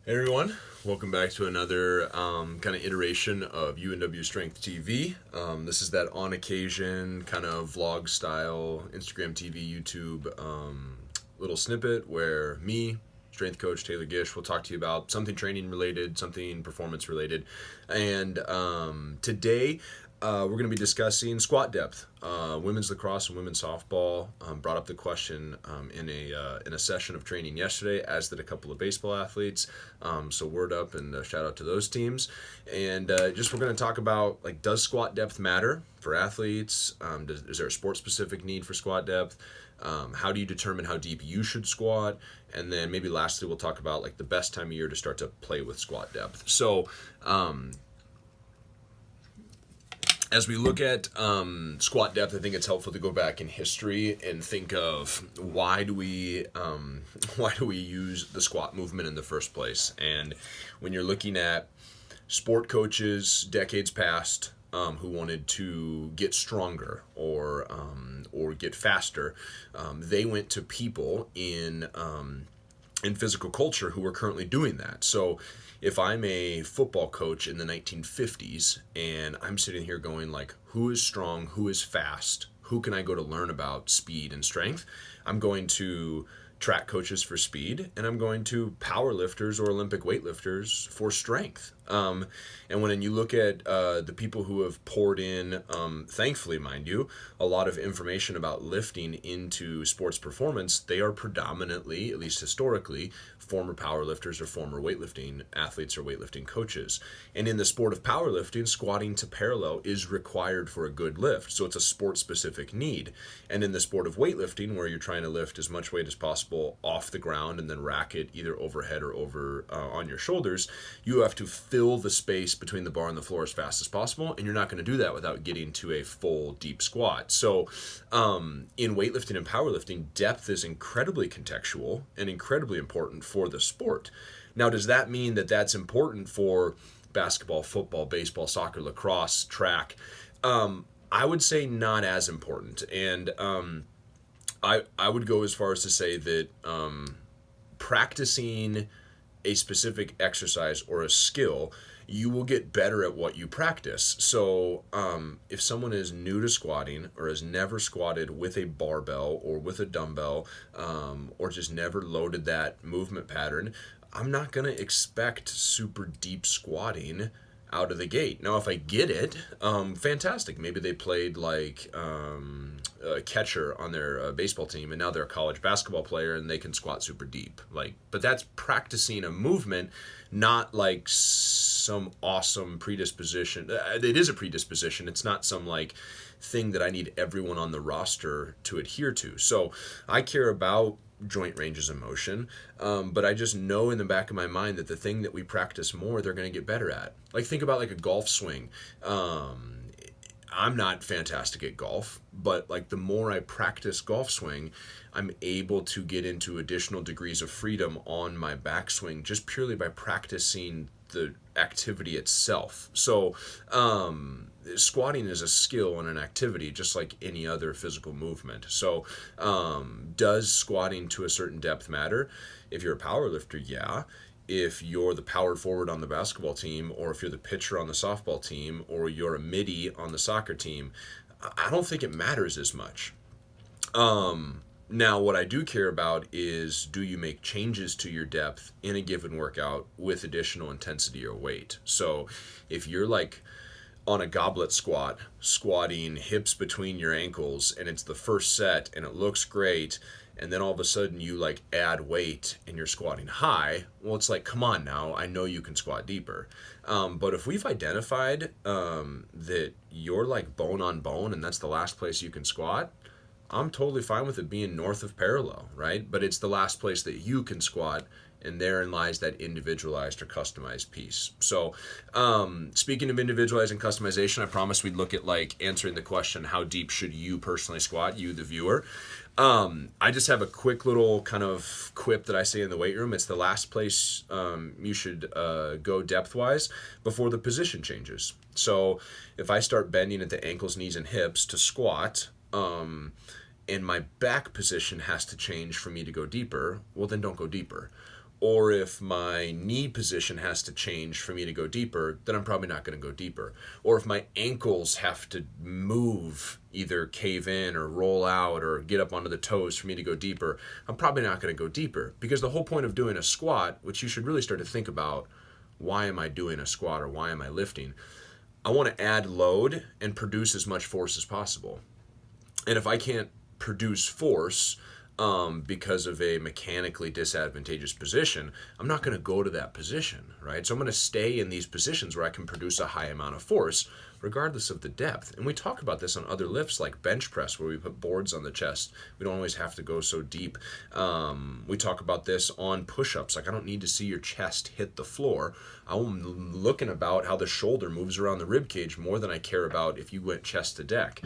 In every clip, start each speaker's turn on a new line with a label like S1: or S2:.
S1: Hey everyone, welcome back to another kind of iteration of UNW Strength TV. This is that on occasion kind of vlog style Instagram TV, YouTube little snippet where me, strength coach Taylor Gish, will talk to you about something training related, something performance related. And today we're going to be discussing squat depth. Women's lacrosse and women's softball brought up the question in a session of training yesterday, as did a couple of baseball athletes. So word up and shout out to those teams. And just we're going to talk about, like, does squat depth matter for athletes? Is there a sport specific need for squat depth? How do you determine how deep you should squat? And then maybe lastly we'll talk about like the best time of year to start to play with squat depth. So as we look at squat depth, I think it's helpful to go back in history and think of why do we use the squat movement in the first place. And when you're looking at sport coaches decades past who wanted to get stronger or get faster, they went to people in physical culture who were currently doing that. So if I'm a football coach in the 1950s and I'm sitting here going like, who is strong, who is fast, who can I go to learn about speed and strength? I'm going to track coaches for speed, and I'm going to power lifters or Olympic weightlifters for strength. And when you look at the people who have poured in, thankfully, mind you, a lot of information about lifting into sports performance, they are predominantly, at least historically, former powerlifters or former weightlifting athletes or weightlifting coaches. And in the sport of powerlifting, squatting to parallel is required for a good lift. So it's a sport-specific need. And in the sport of weightlifting, where you're trying to lift as much weight as possible off the ground and then rack it either overhead or over on your shoulders, you have to fill the space between the bar and the floor as fast as possible, and you're not going to do that without getting to a full deep squat. So in weightlifting and powerlifting, depth is incredibly contextual and incredibly important for the sport. Now, does that mean that that's important for basketball, football, baseball, soccer, lacrosse, track? I would say not as important. And I would go as far as to say that practicing a specific exercise or a skill, you will get better at what you practice. So if someone is new to squatting or has never squatted with a barbell or with a dumbbell or just never loaded that movement pattern, I'm not going to expect super deep squatting out of the gate. Now, if I get it, fantastic. Maybe they played like a catcher on their baseball team, and now they're a college basketball player and they can squat super deep. But that's practicing a movement, not like some awesome predisposition. It is a predisposition. It's not some like thing that I need everyone on the roster to adhere to. So I care about joint ranges of motion, but I just know in the back of my mind that the thing that we practice more, they're going to get better at. Like, think about like a golf swing. I'm not fantastic at golf, but like the more I practice golf swing, I'm able to get into additional degrees of freedom on my backswing just purely by practicing the activity itself. So squatting is a skill and an activity just like any other physical movement. So does squatting to a certain depth matter? If you're a power lifter, yeah. If you're the power forward on the basketball team, or if you're the pitcher on the softball team, or you're a midi on the soccer team, I don't think it matters as much. Now, what I do care about is, do you make changes to your depth in a given workout with additional intensity or weight? So if you're like on a goblet squat, squatting hips between your ankles, and it's the first set and it looks great, and then all of a sudden you like add weight and you're squatting high, well, it's like, come on now, I know you can squat deeper. But if we've identified that you're like bone on bone and that's the last place you can squat, I'm totally fine with it being north of parallel, right? But it's the last place that you can squat, and therein lies that individualized or customized piece. So speaking of individualized and customization, I promised we'd look at like answering the question, how deep should you personally squat, you the viewer? I just have a quick little kind of quip that I say in the weight room. It's the last place you should go depth-wise before the position changes. So if I start bending at the ankles, knees, and hips to squat, and my back position has to change for me to go deeper, well, then don't go deeper. or if my knee position has to change for me to go deeper, then I'm probably not going to go deeper. Or if my ankles have to move, either cave in or roll out or get up onto the toes for me to go deeper, I'm probably not going to go deeper. Because the whole point of doing a squat, which you should really start to think about, why am I doing a squat or why am I lifting? I want to add load and produce as much force as possible. And if I can't produce force because of a mechanically disadvantageous position, I'm not going to go to that position, right? So I'm going to stay in these positions where I can produce a high amount of force regardless of the depth. And we talk about this on other lifts like bench press, where we put boards on the chest. We don't always have to go so deep. We talk about this on push-ups. Like, I don't need to see your chest hit the floor. I'm looking about how the shoulder moves around the rib cage more than I care about if you went chest to deck.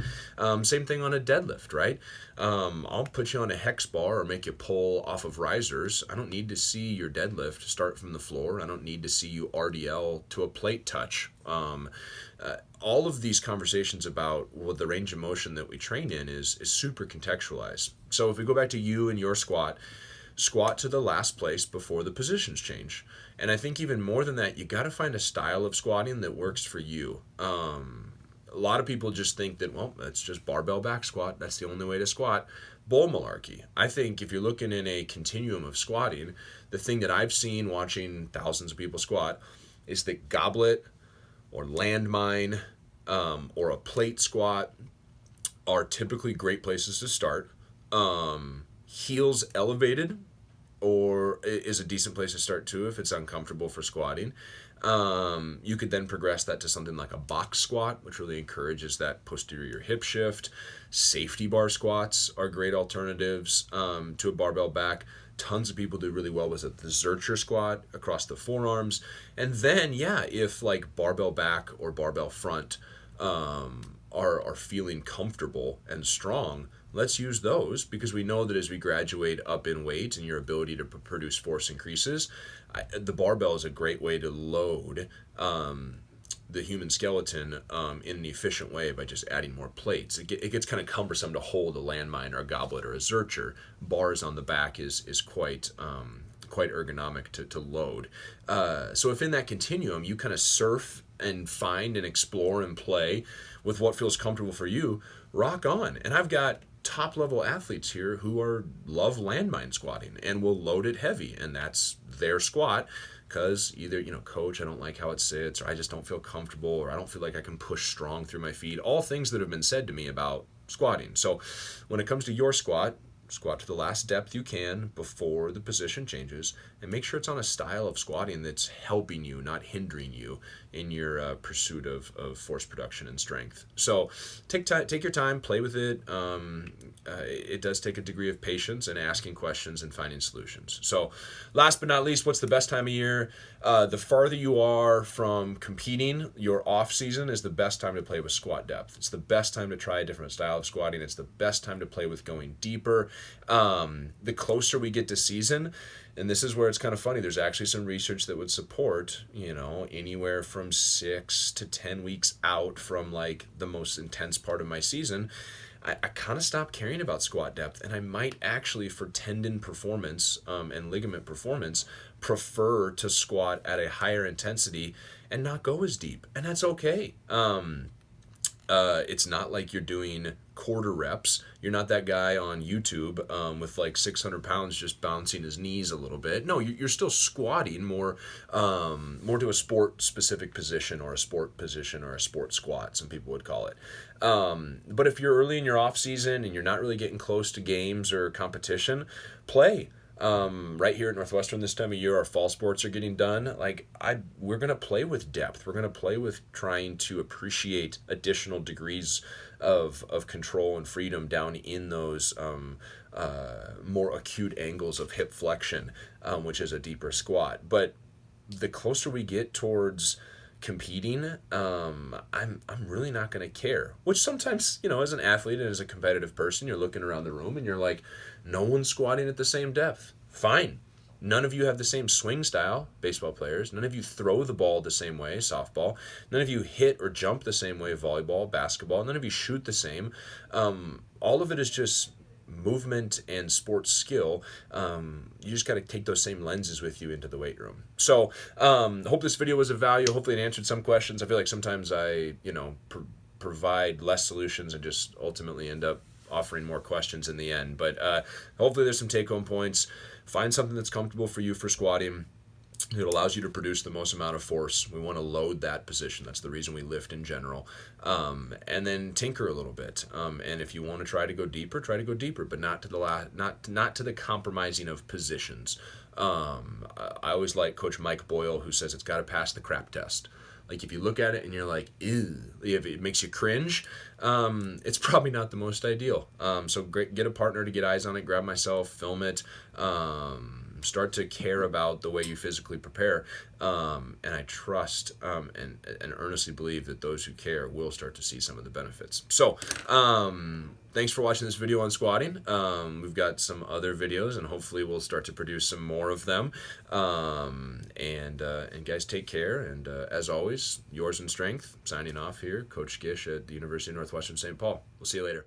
S1: Same thing on a deadlift, right? I'll put you on a hex bar or make you pull off of risers. I don't need to see your deadlift start from the floor. I don't need to see you RDL to a plate touch. All of these conversations about what the range of motion that we train in is super contextualized. So if we go back to you and your squat to the last place before the positions change. And I think even more than that, you got to find a style of squatting that works for you. A lot of people just think that, well, that's just barbell back squat. That's the only way to squat. Bull malarkey. I think if you're looking in a continuum of squatting, the thing that I've seen watching thousands of people squat is that goblet or landmine or a plate squat are typically great places to start. Heels elevated or is a decent place to start too if it's uncomfortable for squatting. You could then progress that to something like a box squat, which really encourages that posterior hip shift. Safety bar squats are great alternatives to a barbell back. Tons of people do really well with the Zercher squat across the forearms. And then, if like barbell back or barbell front are feeling comfortable and strong, let's use those, because we know that as we graduate up in weight and your ability to produce force increases, the barbell is a great way to load the human skeleton in an efficient way by just adding more plates. It gets kind of cumbersome to hold a landmine or a goblet or a Zercher. Bars on the back is quite ergonomic to load. So if in that continuum you kind of surf and find and explore and play with what feels comfortable for you, rock on. And I've got top level athletes here who love landmine squatting and will load it heavy, and that's their squat, because either, coach, I don't like how it sits, or I just don't feel comfortable, or I don't feel like I can push strong through my feet. All things that have been said to me about squatting. So when it comes to your squat to the last depth you can before the position changes, and make sure it's on a style of squatting that's helping you, not hindering you in your pursuit of force production and strength. So take your time, play with it. It does take a degree of patience and asking questions and finding solutions. So last but not least, what's the best time of year? The farther you are from competing, your off season is the best time to play with squat depth. It's the best time to try a different style of squatting. It's the best time to play with going deeper. The closer we get to season, and this is where it's kind of funny, there's actually some research that would support, anywhere from 6 to 10 weeks out from like the most intense part of my season, I kind of stopped caring about squat depth, and I might actually, for tendon performance and ligament performance, prefer to squat at a higher intensity and not go as deep, and that's okay. It's not like you're doing quarter reps. You're not that guy on YouTube with like 600 pounds just bouncing his knees a little bit. No, you're still squatting more to a sport specific position, or a sport position, or a sport squat, some people would call it. But if you're early in your off season and you're not really getting close to games or competition, play. Right here at Northwestern this time of year, our fall sports are getting done. We're going to play with depth. We're going to play with trying to appreciate additional degrees of control and freedom down in those more acute angles of hip flexion, which is a deeper squat. But the closer we get towards competing, I'm really not going to care. Which sometimes, as an athlete and as a competitive person, you're looking around the room and you're like, no one's squatting at the same depth. Fine. None of you have the same swing style, baseball players. None of you throw the ball the same way, softball. None of you hit or jump the same way, volleyball, basketball. None of you shoot the same. All of it is just movement and sports skill, you just got to take those same lenses with you into the weight room. So hope this video was of value. Hopefully it answered some questions. I feel like sometimes I, provide less solutions and just ultimately end up offering more questions in the end. But hopefully there's some take-home points. Find something that's comfortable for you for squatting. It allows you to produce the most amount of force. We want to load that position. That's the reason we lift in general. And then tinker a little bit. And if you want to try to go deeper, but not to the not to the compromising of positions. I always like Coach Mike Boyle, who says it's got to pass the crap test. Like if you look at it and you're like, ew, if it makes you cringe, it's probably not the most ideal. So get a partner to get eyes on it, grab myself, film it, start to care about the way you physically prepare. And I trust and earnestly believe that those who care will start to see some of the benefits. So thanks for watching this video on squatting. We've got some other videos, and hopefully we'll start to produce some more of them. And guys, take care. And as always, yours in strength. Signing off here, Coach Gish at the University of Northwestern St. Paul. We'll see you later.